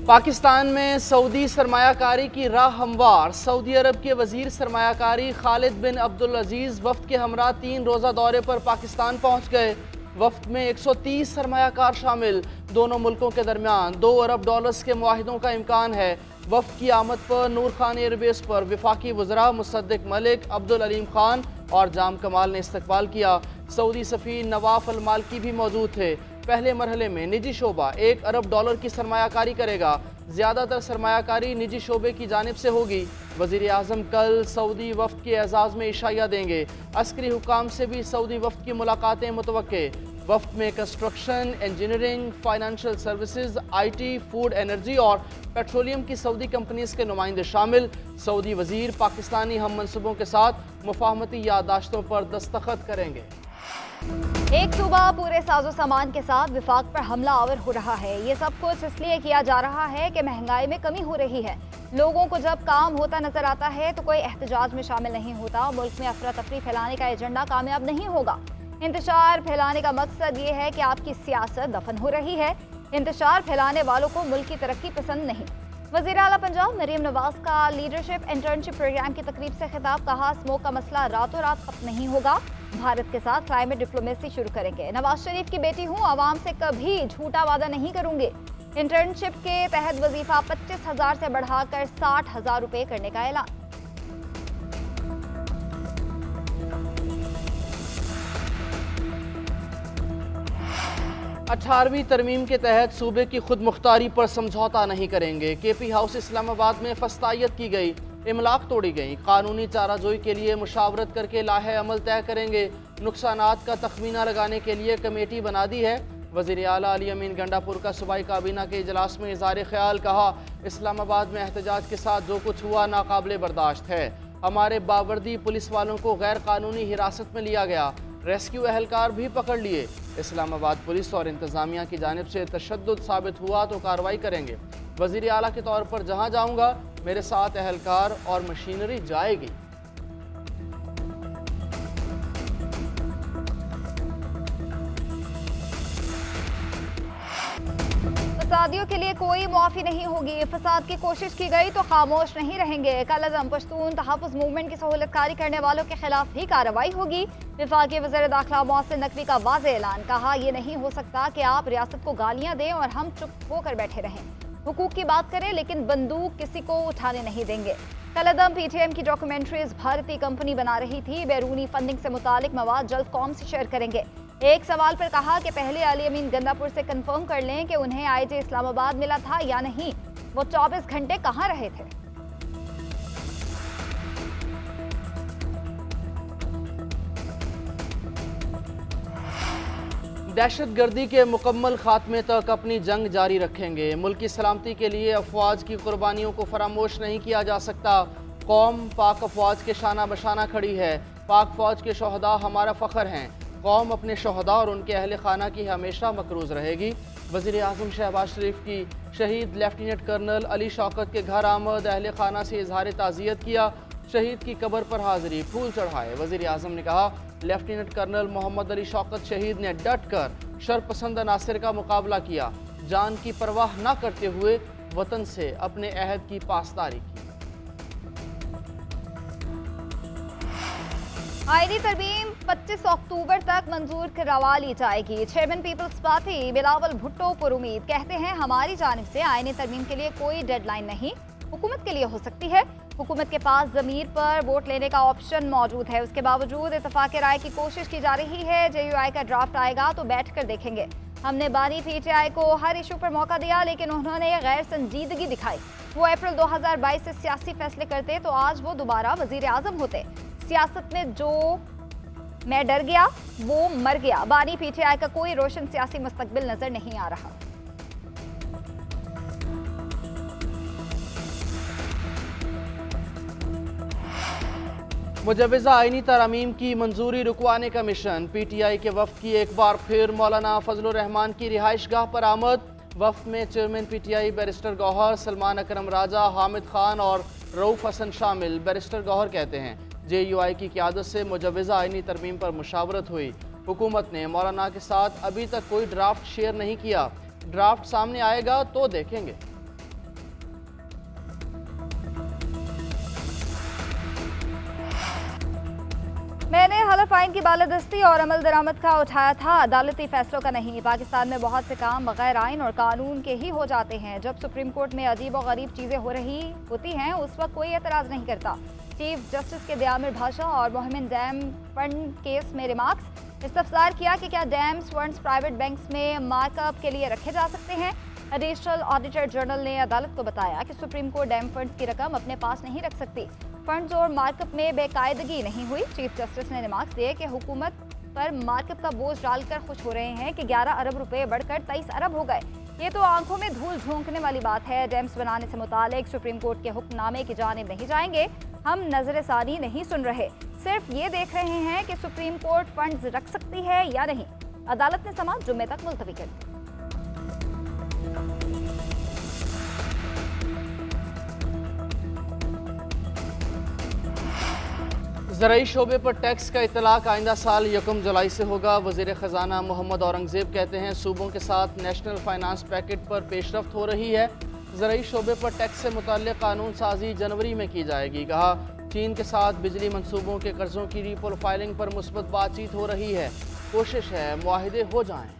पाकिस्तान में सऊदी सरमायाकारी की राह हमवार। सऊदी अरब के वजीर सरमायाकारी खालिद बिन अब्दुल अजीज़ वफ्द के हमरा 3 रोज़ा दौरे पर पाकिस्तान पहुँच गए। वफ्द में 130 सरमायाकार शामिल। दोनों मुल्कों के दरमियान $2 अरब के मुआहिदों का इम्कान है। वफ्द की आमद पर नूर खान एयरबेस पर वफाकी वज़रा मुसद्दिक मलिक, अब्दुल अलीम खान और जाम कमाल ने इस्तकबाल किया। सऊदी सफ़ीर नवाफ अल मालकी भी मौजूद थे। पहले मरहले में निजी शोबा $1 अरब की सरमायाकारी करेगा। ज़्यादातर सरमायाकारी निजी शोबे की जानिब से होगी। वज़ीर आज़म कल सऊदी वफ्द के एजाज़ में इशाया देंगे। अस्करी हुकाम से भी सऊदी वफ्द की मुलाकातें मुतवक्के। वफ्द में construction, engineering, financial services, IT, food, energy और पेट्रोलियम की सऊदी कंपनीज के नुमाइंदे शामिल। सऊदी वज़ीर पाकिस्तानी हम मनसूबों के साथ मुफाहमती याददाश्तों पर दस्तखत करेंगे। एक सूबा पूरे साजो सामान के साथ विफाक पर हमला आवर हो रहा है। ये सब कुछ इसलिए किया जा रहा है कि महंगाई में कमी हो रही है। लोगों को जब काम होता नजर आता है तो कोई एहतजाज में शामिल नहीं होता। मुल्क में अफरा तफरी फैलाने का एजेंडा कामयाब नहीं होगा। इंतशार फैलाने का मकसद ये है कि आपकी सियासत दफन हो रही है। इंतशार फैलाने वालों को मुल्क की तरक्की पसंद नहीं। वज़ीर आला पंजाब मरीम नवाज का लीडरशिप इंटर्नशिप प्रोग्राम की तकरीब से खिताब। कहा, स्मोक का मसला रातों रात खत्म नहीं होगा। भारत के साथ क्लाइमेट डिप्लोमेसी शुरू करेंगे। नवाज शरीफ की बेटी हूँ, आवाम से कभी झूठा वादा नहीं करूंगी। इंटर्नशिप के तहत वजीफा 25,000 से बढ़ाकर 60,000 रुपए करने का ऐलान। 18वीं तरमीम के तहत सूबे की खुद मुख्तारी पर समझौता नहीं करेंगे। KP हाउस इस्लामाबाद में फस्तायत की गई, इमलाक तोड़ी गई। कानूनी चाराजोई के लिए मुशावरत करके लाहे अमल तय करेंगे। नुकसानात का तखमीना लगाने के लिए कमेटी बना दी है। वज़ीर आला अली अमीन गंडापुर का सूबाई काबीना के इजलास में इज़हार ख्याल। कहा, इस्लामाबाद में एहतजाज के साथ जो कुछ हुआ नाकाबिले बर्दाश्त है। हमारे बावर्दी पुलिस वालों को गैर कानूनी हिरासत में लिया गया। रेस्क्यू एहलकार भी पकड़ लिए। इस्लामाबाद पुलिस और इंतज़ामिया की जानिब से तशद्दुद साबित हुआ तो कार्रवाई करेंगे। वज़ीर आला के तौर पर जहाँ जाऊँगा मेरे साथ एहलकार और मशीनरी जाएगी। फसादियों के लिए कोई मुआफ़ी नहीं होगी। फसाद की कोशिश की गई तो खामोश नहीं रहेंगे। कल-ए-आज़म पश्तून तहफ़्फ़ुज़ मूवमेंट की सहूलतकारी करने वालों के खिलाफ भी कार्रवाई होगी। वफाकी वज़ीर दाखिला मोहसिन नकवी का वाज़ेह ऐलान। कहा, यह नहीं हो सकता कि आप रियासत को गालियाँ दें और हम चुप होकर बैठे रहें। हुकूक की बात करें लेकिन बंदूक किसी को उठाने नहीं देंगे। कल-ए-आज़म PTM की डॉक्यूमेंट्रीज भारतीय कंपनी बना रही थी। बैरूनी फंडिंग से मुतालिक मवाद जल्द कौम से शेयर करेंगे। एक सवाल पर कहा कि पहले अली अमीन गंडापुर से कंफर्म कर लें कि उन्हें IJ इस्लामाबाद मिला था या नहीं। वो 24 घंटे कहाँ रहे थे। दहशतगर्दी के मुकम्मल खात्मे तक अपनी जंग जारी रखेंगे। मुल्क की सलामती के लिए अफवाज की कुर्बानियों को फरामोश नहीं किया जा सकता। कौम पाक अफवाज के शाना बशाना खड़ी है। पाक फौज के शोहदा हमारा फ़ख्र हैं। कौम अपने शोहदा और उनके अहल खाना की हमेशा मकरूज़ रहेगी। वज़ीर आज़म शहबाज शरीफ की शहीद लेफ्टिनेंट कर्नल अली शौकत के घर आमद, अहल खाना से इजहार ताज़ियत किया। शहीद की कब्र पर हाज़िरी, फूल चढ़ाए। वज़ीर आज़म ने कहा, लेफ्टिनेंट कर्नल मोहम्मद अली शौकत शहीद ने डट कर शरपसंद अनासिर का मुकाबला किया। जान की परवाह न करते हुए वतन से अपने अहद की पासदारी की। आईनी तरमीम 25 अक्टूबर तक मंजूर करवा ली जाएगी। चेयरमैन पीपल्स पार्टी बिलावल भुट्टो पुरुमीद कहते हैं, हमारी जानिब से आईनी तरमीम के लिए कोई डेडलाइन नहीं, हुकूमत के लिए हो सकती है। हुकूमत के पास ज़मीर पर वोट लेने का ऑप्शन मौजूद है। उसके बावजूद इत्तफाक राय की कोशिश की जा रही है। JUI का ड्राफ्ट आएगा तो बैठ कर देखेंगे। हमने बानी PTI को हर इशू पर मौका दिया लेकिन उन्होंने गैर संजीदगी दिखाई। वो अप्रैल 2022 से सियासी फैसले करते तो आज वो दोबारा वज़ीर आज़म होते। सियासत में जो मैं डर गया वो मर गया। बानी PTI का कोई रोशन सियासी मुस्तकबिल नजर नहीं आ रहा। मुजव्वज़ा आईनी तरामीम की मंजूरी रुकवाने का मिशन। PTI के वफ्द की एक बार फिर मौलाना फजलुर रहमान की रिहाइश गाह पर आमद। वफ्द में chairman PTI barrister Gohar, Salman Akram Raja, Hamid Khan और रऊफ हसन शामिल। बैरिस्टर गौहर कहते हैं, JUI की क़यादत से मुजव्वज़ा आईनी तरमीम पर मुशावरत हुई। हुकूमत ने मौलाना के साथ अभी तक कोई ड्राफ्ट शेयर नहीं किया। ड्राफ्ट सामने आएगा तो देखेंगे। आइन की बालादस्ती और अमल दरामद का उठाया था, अदालती फैसलों का नहीं। पाकिस्तान में बहुत से काम बगैर आइन और कानून के ही हो जाते हैं। जब सुप्रीम कोर्ट में अजीब और गरीब चीज़ें हो रही होती हैं उस वक्त कोई एतराज़ नहीं करता। चीफ जस्टिस के दयामिर भाषा और मोहम्मद डैम फंड केस में रिमार्क्स। इस्तफसार किया कि क्या डैम्स फंड्स प्राइवेट बैंक्स में मार्कअप के लिए रखे जा सकते हैं। एडिशनल ऑडिटर जनरल ने अदालत को बताया कि सुप्रीम कोर्ट डैम फंड्स की रकम अपने पास नहीं रख सकती। फंड्स और मार्कअप में बेकायदगी नहीं हुई। चीफ जस्टिस ने रिमार्क्स दिए कि हुकूमत पर मार्कअप का बोझ डालकर खुश हो रहे हैं कि 11 अरब रुपए बढ़कर 23 अरब हो गए। ये तो आंखों में धूल झोंकने वाली बात है। डैम्स बनाने से मुतालिक सुप्रीम कोर्ट के हुक्मनामे की जानिब नहीं जाएंगे। हम नजरसानी नहीं सुन रहे, सिर्फ ये देख रहे हैं कि सुप्रीम कोर्ट फंड्स रख सकती है या नहीं। अदालत ने समाअत जुम्मे तक मुलतवी कर दी। ज़राई शोबे पर टैक्स का इतलाक आइंदा साल 1 जुलाई से होगा। वज़ीर ख़जाना मोहम्मद औरंगज़ेब कहते हैं सूबों के साथ नेशनल फाइनेंस पैकेज पर पेशरफ्त हो रही है। ज़राई शोबे पर टैक्स से मुताल्लिक़ कानून साजी जनवरी में की जाएगी। कहा चीन के साथ बिजली मनसूबों के कर्ज़ों की रीप्रोफाइलिंग पर मुस्बत बातचीत हो रही है। कोशिश है मुआहिदे हो जाएँ।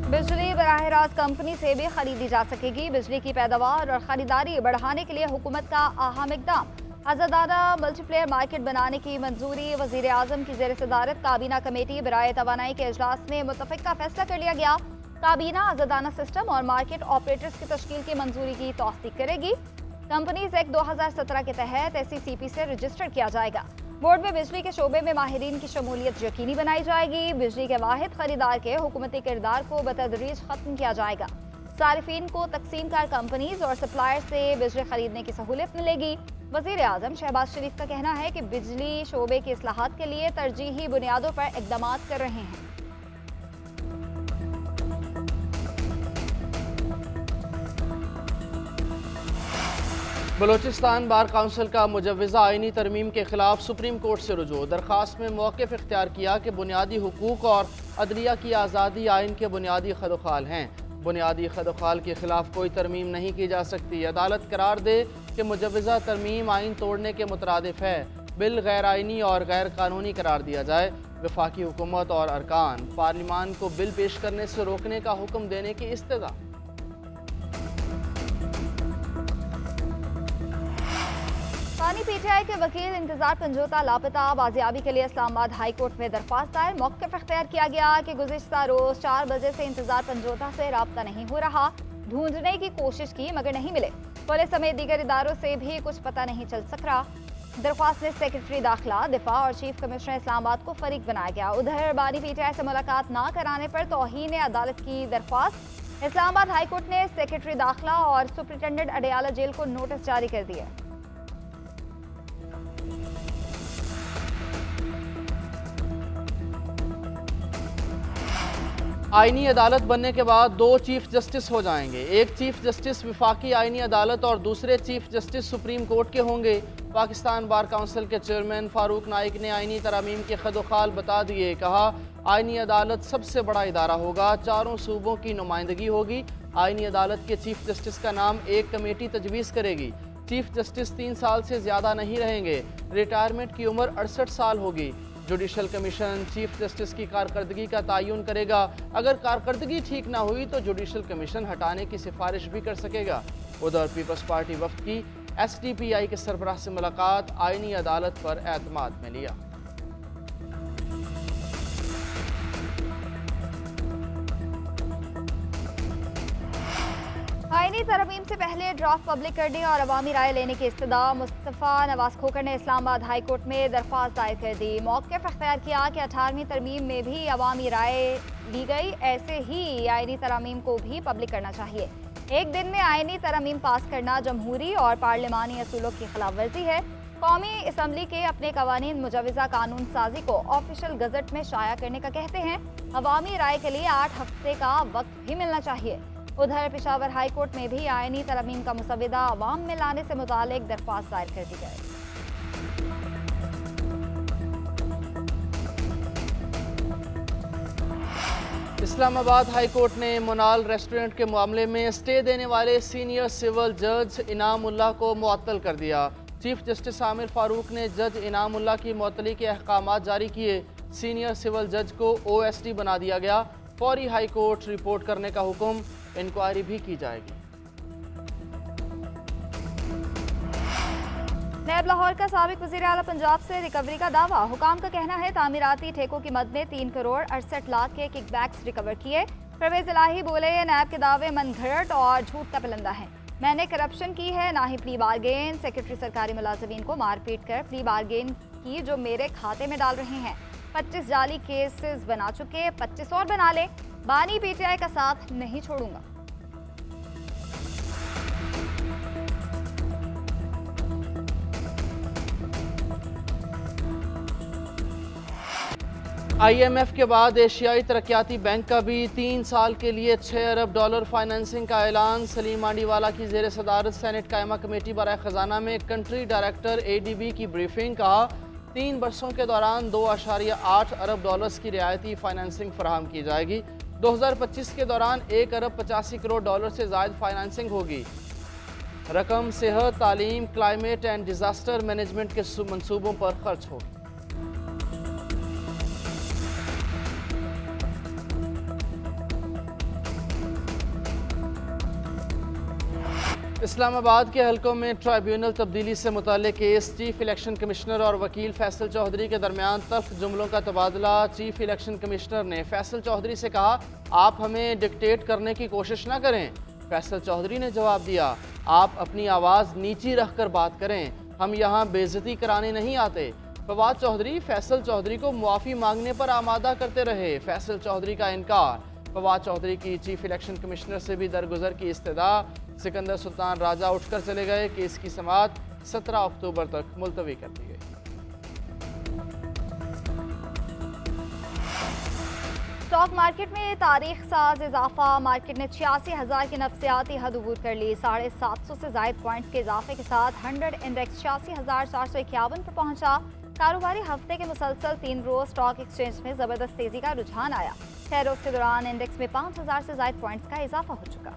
बिजली बराह रास्त कंपनी से भी खरीदी जा सकेगी। बिजली की पैदावार और खरीदारी बढ़ाने के लिए हुकूमत का अहम इकदाम। आज़ादाना मल्टीप्लेयर मार्केट बनाने की मंजूरी। वज़ीर आज़म की ज़ेर सदारत काबीना कमेटी बराए तवानाई के इजलास में मुतफ़िक़ा फैसला कर लिया गया। काबीना आज़ादाना सिस्टम और मार्केट ऑपरेटर्स की तश्कील की मंजूरी की तौसीक करेगी। कंपनीज एक्ट 2017 के तहत SECP से रजिस्टर किया जाएगा। बोर्ड में बिजली के शोबे में माहिरीन की शमूलियत यकीनी बनाई जाएगी। बिजली के वाहिद खरीदार के हुकूमती किरदार को बतदरीज खत्म किया जाएगा। सारिफीन को तकसीम कार कंपनीज और सप्लायर से बिजली खरीदने की सहूलियत मिलेगी। वज़ीर आज़म शहबाज शरीफ का कहना है कि बिजली शोबे की इस्लाहात के लिए तरजीही बुनियादों पर इक़दाम कर रहे हैं। बलोचिस्तान बार काउंसिल का मुजव्वज़ा आइनी तरमीम के खिलाफ सुप्रीम कोर्ट से रुजू। दरख्वास्त में मौक़िफ़ इख्तियार किया कि बुनियादी हुकूक और अदलिया की आज़ादी आइन के बुनियादी खदोखाल हैं। बुनियादी खदोखाल के खिलाफ कोई तरमीम नहीं की जा सकती। अदालत करार दे कि मुजव्वज़ा तरमीम आइन तोड़ने के मुतरादिफ है। बिल गैर आइनी और गैर कानूनी करार दिया जाए। वफाकी हुकूमत और अरकान पार्लिमान को बिल पेश करने से रोकने का हुक्म देने की इस्तदा। पानी PTI के वकील इंतजार पंजोता लापता। बाजियाबी के लिए इस्लामाबाद हाई कोर्ट में दरख्वास्त दायर। मौक़िफ़ इख्तियार किया गया कि गुज़िश्ता रोज़ 4 बजे से इंतजार पंजोता से राब्ता नहीं हो रहा। ढूंढने की कोशिश की मगर नहीं मिले। पुलिस समेत दीगर इदारों से भी कुछ पता नहीं चल सक रहा। दरख्वास्त में सेक्रेटरी दाखिला, दिफा और चीफ कमिश्नर इस्लामाबाद को फरीक बनाया गया। उधर बानी PTI से मुलाकात न कराने पर तौहीन अदालत की दरख्वास्त। इस्लामाबाद हाई कोर्ट ने सेक्रेटरी दाखिला और सुपरिटेंडेंट अडयाला जेल को नोटिस जारी कर दिया। आइनी अदालत बनने के बाद 2 चीफ जस्टिस हो जाएंगे। एक चीफ जस्टिस वफाकी आइनी अदालत और दूसरे चीफ जस्टिस सुप्रीम कोर्ट के होंगे। पाकिस्तान बार काउंसिल के चेयरमैन फारूक नाइक ने आइनी तरामीम के खदोखाल बता दिए। कहा आइनी अदालत सबसे बड़ा इदारा होगा, 4 सूबों की नुमाइंदगी होगी। आइनी अदालत के चीफ जस्टिस का नाम एक कमेटी तजवीज़ करेगी। चीफ जस्टिस 3 साल से ज़्यादा नहीं रहेंगे। रिटायरमेंट की उम्र 68 साल होगी। जुडिशल कमीशन चीफ जस्टिस की कारकर्दगी का तयन करेगा। अगर कारकर्दगी ठीक ना हुई तो जुडिशल कमीशन हटाने की सिफारिश भी कर सकेगा। उधर पीपल्स पार्टी वफ्द की SDPI के सरबराह से मुलाकात। आइनी अदालत पर एतमाद में लिया। आइनी तरमीम से पहले ड्राफ्ट पब्लिक करने और अवामी राय लेने की इस्तदा। मुस्तफ़ा नवाज खोकर ने इस्लामाबाद हाई कोर्ट में दरख्वास्त दायर कर दी। मौक़िफ़ इख्तियार किया कि 18वीं तरमीम में भी अवामी राय ली गई। ऐसे ही आइनी तरमीम को भी पब्लिक करना चाहिए। एक दिन में आइनी तरमीम पास करना जमहूरी और पार्लिमानी असूलों की खिलाफ वर्जी है। कौमी असम्बली के अपने कवानीन मुजवज़ा कानून साजी को ऑफिशियल गज़ट में शाया करने का कहते हैं। अवामी राय के लिए 8 हफ्ते का वक्त भी मिलना चाहिए। उधर पेशावर हाई कोर्ट में भी आइनी तरमीम का मुसविदा अवाम में लाने से मुतालिक दरख्वास्त दायर कर दी गई। इस्लामाबाद हाई कोर्ट ने मोनाल रेस्टोरेंट के मामले में स्टे देने वाले सीनियर सिविल जज इनाम उल्लाह को मुअत्तल कर दिया। चीफ जस्टिस आमिर फारूक ने जज इनाम उल्लाह की मुअत्तली के अहकामात जारी किए। सीनियर सिविल जज को OSD बना दिया गया। फौरी हाई कोर्ट रिपोर्ट करने का हुक्म, इंक्वायरी भी की जाएगी। नैब लाहौर का साबिक वज़ीर आला पंजाब से रिकवरी का दावा। हुकाम का कहना है तामीराती ठेकों की मद में 3 करोड़ 68 लाख के किकबैक्स रिकवर किए। परवेज इलाही बोले नैब के दावे मनगढ़ंत और झूठ का पलंदा है। मैंने करप्शन की है, ना ही प्ली बारगेन। सेक्रेटरी सरकारी मुलाजमीन को मारपीट कर प्ली बारगेन की जो मेरे खाते में डाल रहे हैं। 25 जाली केसेस बना चुके, 25 और बना ले। बानी PTI का साथ नहीं छोड़ूंगा। IMF के बाद एशियाई तरक्याती बैंक का भी 3 साल के लिए $6 अरब फाइनेंसिंग का ऐलान। सलीम मांडीवाला की जेर सदारत सेनेट कायमा कमेटी बराए खजाना में कंट्री डायरेक्टर ADB की ब्रीफिंग। कहा 3 बरसों के दौरान $2.8 अरब की रियायती फाइनेंसिंग फराहम की जाएगी। 2025 के दौरान $1 अरब 85 करोड़ से ज़ायद फाइनेंसिंग होगी। रकम सेहत, तालीम, क्लाइमेट एंड डिजास्टर मैनेजमेंट के मनसूबों पर खर्च होगी। इस्लामाबाद के हलकों में ट्राइब्यूनल तब्दीली से मुताल्लिक केस। चीफ इलेक्शन कमिश्नर और वकील फैसल चौधरी के दरमियान तल्ख जुमलों का तबादला। चीफ इलेक्शन कमिश्नर ने फैसल चौधरी से कहा, आप हमें डिक्टेट करने की कोशिश ना करें। फैसल चौधरी ने जवाब दिया, आप अपनी आवाज़ नीची रख कर बात करें, हम यहाँ बेइज्जती कराने नहीं आते। फवाद चौधरी फैसल चौधरी को मुआफ़ी मांगने पर आमादा करते रहे। फैसल चौधरी का इनकार। फवाद चौधरी की चीफ इलेक्शन कमिश्नर से भी दरगुजर की इस्तदा। सिकंदर सुल्तान राजा उठकर चले गए। केस की समाअत 17 अक्टूबर तक मुलतवी कर दी गई। स्टॉक मार्केट में तारीख साज इजाफा। मार्केट ने 86,000 की नफ्सियाती हद अबूर कर ली। 750 से जायद पॉइंट्स के इजाफे के साथ 100 इंडेक्स 86,451 पर पहुंचा। कारोबारी हफ्ते के मुसलसल 3 रोज स्टॉक एक्सचेंज में जबरदस्त तेजी का रुझान आया। 6 रोज के दौरान इंडेक्स में 5,000 से जायद पॉइंट्स का इजाफा हो चुका।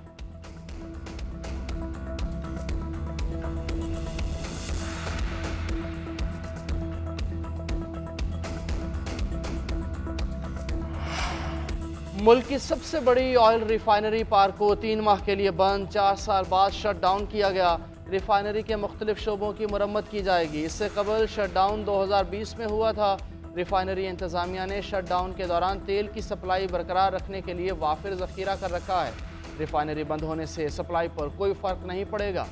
मुल्क की सबसे बड़ी ऑयल रिफाइनरी पार्को 3 माह के लिए बंद। 4 साल बाद शट डाउन किया गया। रिफाइनरी के मुख्तलिफ शोबों की मरम्मत की जाएगी। इससे कबल शट डाउन 2020 में हुआ था। रिफाइनरी इंतजामिया ने शट डाउन के दौरान तेल की सप्लाई बरकरार रखने के लिए वाफिर ज़ख़ीरा कर रखा है। रिफाइनरी बंद होने से सप्लाई पर कोई फ़र्क नहीं पड़ेगा।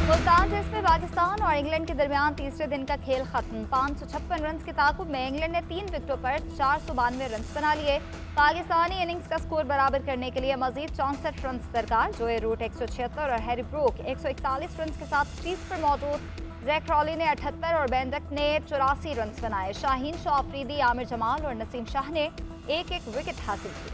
मुल्तान टेस्ट में पाकिस्तान और इंग्लैंड के दरमियान तीसरे दिन का खेल खत्म। 556 रन के ताकुब में इंग्लैंड ने 3 विकेटों पर 492 रन बना लिए। पाकिस्तानी इनिंग्स का स्कोर बराबर करने के लिए मजीद 64 रन दरकार। जोए रूट 176 और हैरी ब्रूक 141 रन के साथ क्रीज पर मौजूद। जैक क्रॉली ने 78 और बेन डक ने 84 रन बनाए। शाहीन शाह अफरीदी, आमिर जमाल और नसीम शाह ने एक एक विकेट हासिल किए।